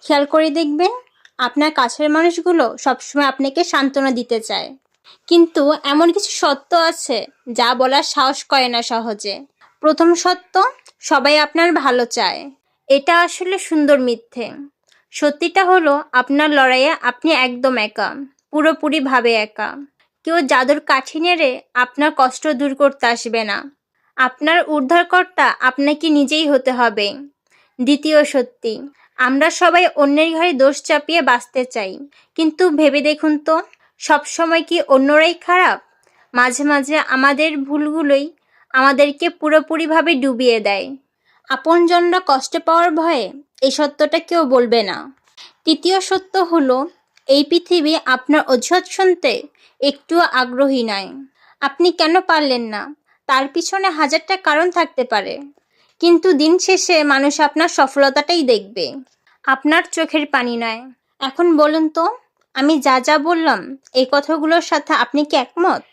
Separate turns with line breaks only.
খেয়াল করে দেখবেন, আপনার কাছের মানুষগুলো সবসময় আপনাকে সান্ত্বনা দিতে চায়, কিন্তু এমন কিছু সত্য আছে যা বলার সাহস করে না সহজে। প্রথম সত্য, সবাই আপনার ভালো চায়। এটা আসলে সুন্দর মিথ্যে। সত্যিটা হলো, আপনার লড়াইয়ে আপনি একদম একা, পুরোপুরিভাবে একা। কেউ জাদুর কাঠি নেড়ে আপনার কষ্ট দূর করতে আসবে না। আপনার উদ্ধারকর্তা আপনাকে নিজেই হতে হবে। দ্বিতীয় সত্যি, আমরা সবাই অন্যের ঘাড়ে দোষ চাপিয়ে বাঁচতে চাই, কিন্তু ভেবে দেখুন তো, সবসময় কি অন্যরাই খারাপ? মাঝে মাঝে আমাদের ভুলগুলোই আমাদেরকে পুরোপুরিভাবে ডুবিয়ে দেয়। আপনজনরা কষ্ট পাওয়ার ভয়ে এই সত্যটা কেউ বলবে না। তৃতীয় সত্য হলো, এই পৃথিবী আপনার অজুহাত শুনতে একটুও আগ্রহী নয়। আপনি কেন পারলেন না, তার পিছনে হাজারটা কারণ থাকতে পারে, কিন্তু দিন শেষে মানুষ আপনার সফলতাটাই দেখবে, আপনার চোখের পানি নয়। এখন বলুন তো, আমি যা যা বললাম এই কথাগুলোর সাথে আপনি কি একমত?